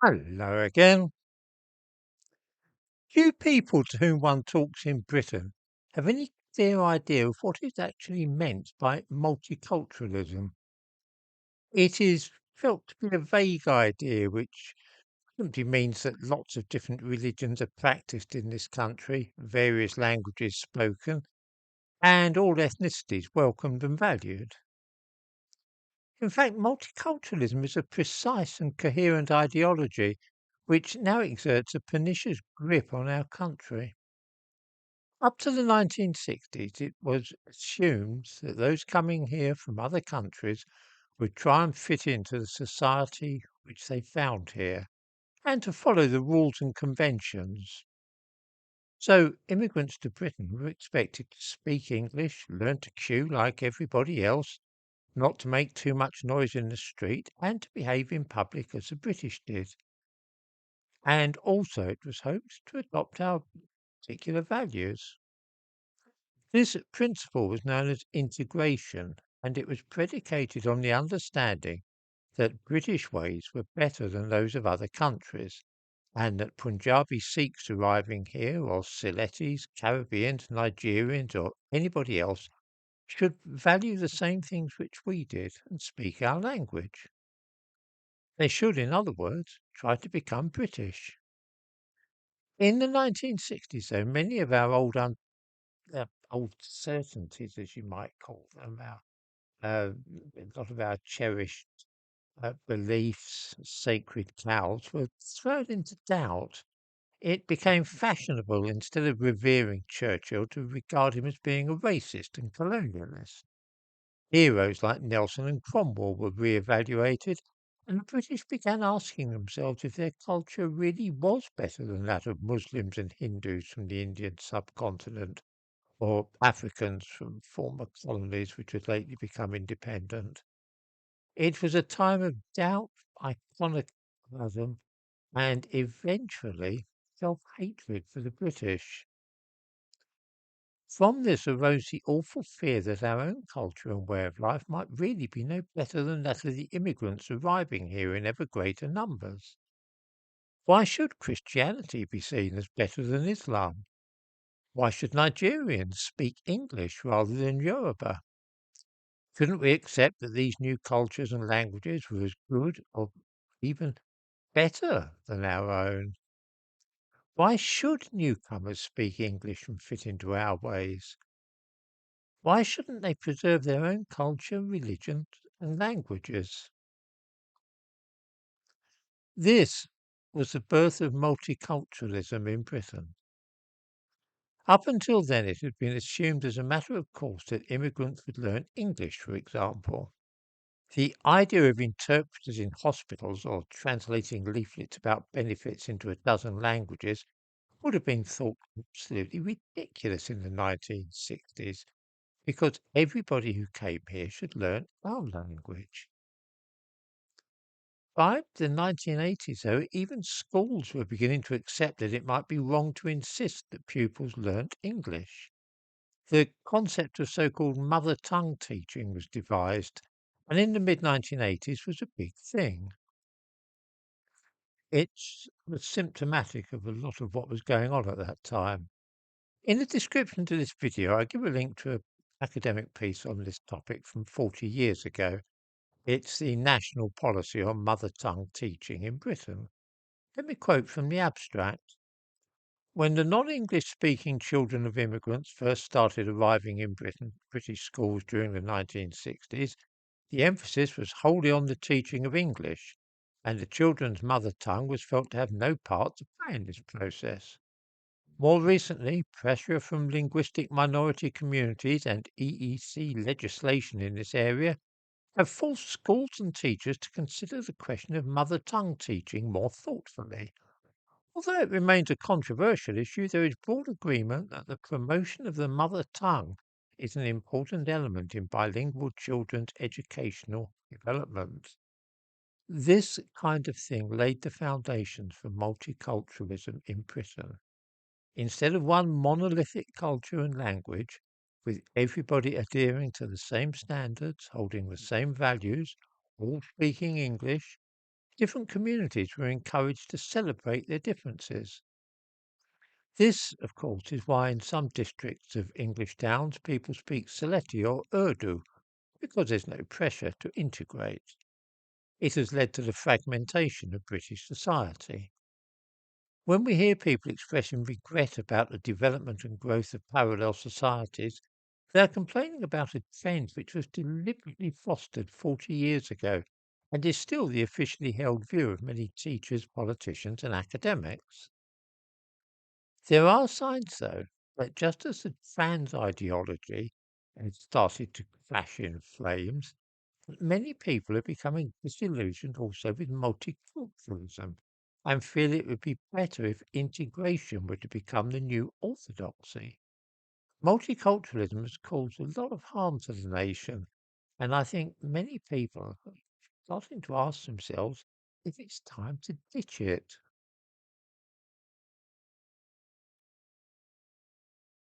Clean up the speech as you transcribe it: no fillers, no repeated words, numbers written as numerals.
Hello again. Do people to whom one talks in Britain have any clear idea of what is actually meant by multiculturalism? It is felt to be a vague idea which simply means that lots of different religions are practiced in this country, various languages spoken, and all ethnicities welcomed and valued. In fact, multiculturalism is a precise and coherent ideology which now exerts a pernicious grip on our country. Up to the 1960s, it was assumed that those coming here from other countries would try and fit into the society which they found here and to follow the rules and conventions. So, immigrants to Britain were expected to speak English, learn to queue like everybody else, not to make too much noise in the street, and to behave in public as the British did. And also, it was hoped to adopt our particular values. This principle was known as integration, and it was predicated on the understanding that British ways were better than those of other countries, and that Punjabi Sikhs arriving here, or Siletis, Caribbeans, Nigerians, or anybody else, should value the same things which we did and speak our language. They should, in other words, try to become British. In the 1960s, though, many of our old certainties, as you might call them, a lot of our cherished beliefs, sacred cows, were thrown into doubt. It became fashionable, instead of revering Churchill, to regard him as being a racist and colonialist. Heroes like Nelson and Cromwell were re-evaluated, and the British began asking themselves if their culture really was better than that of Muslims and Hindus from the Indian subcontinent, or Africans from former colonies which had lately become independent. It was a time of doubt, iconoclasm, and eventually self-hatred for the British. From this arose the awful fear that our own culture and way of life might really be no better than that of the immigrants arriving here in ever greater numbers. Why should Christianity be seen as better than Islam? Why should Nigerians speak English rather than Yoruba? Couldn't we accept that these new cultures and languages were as good or even better than our own? Why should newcomers speak English and fit into our ways? Why shouldn't they preserve their own culture, religion, and languages? This was the birth of multiculturalism in Britain. Up until then, it had been assumed as a matter of course that immigrants would learn English, for example. The idea of interpreters in hospitals or translating leaflets about benefits into a dozen languages would have been thought absolutely ridiculous in the 1960s, because everybody who came here should learn our language. By the 1980s, though, even schools were beginning to accept that it might be wrong to insist that pupils learnt English. The concept of so-called mother tongue teaching was devised, and in the mid-1980s was a big thing. It was symptomatic of a lot of what was going on at that time. In the description to this video, I give a link to an academic piece on this topic from 40 years ago. It's the national policy on mother tongue teaching in Britain. Let me quote from the abstract. When the non-English speaking children of immigrants first started arriving in British schools during the 1960s, the emphasis was wholly on the teaching of English, and the children's mother tongue was felt to have no part to play in this process. More recently, pressure from linguistic minority communities and EEC legislation in this area have forced schools and teachers to consider the question of mother tongue teaching more thoughtfully. Although it remains a controversial issue, there is broad agreement that the promotion of the mother tongue is an important element in bilingual children's educational development. This kind of thing laid the foundations for multiculturalism in Britain. Instead of one monolithic culture and language, with everybody adhering to the same standards, holding the same values, all speaking English, different communities were encouraged to celebrate their differences. This, of course, is why in some districts of English towns people speak Sylheti or Urdu, because there's no pressure to integrate. It has led to the fragmentation of British society. When we hear people expressing regret about the development and growth of parallel societies, they are complaining about a trend which was deliberately fostered 40 years ago and is still the officially held view of many teachers, politicians, and academics. There are signs, though, that just as the trans ideology has started to flash in flames, many people are becoming disillusioned also with multiculturalism and feel it would be better if integration were to become the new orthodoxy. Multiculturalism has caused a lot of harm to the nation, and I think many people are starting to ask themselves if it's time to ditch it.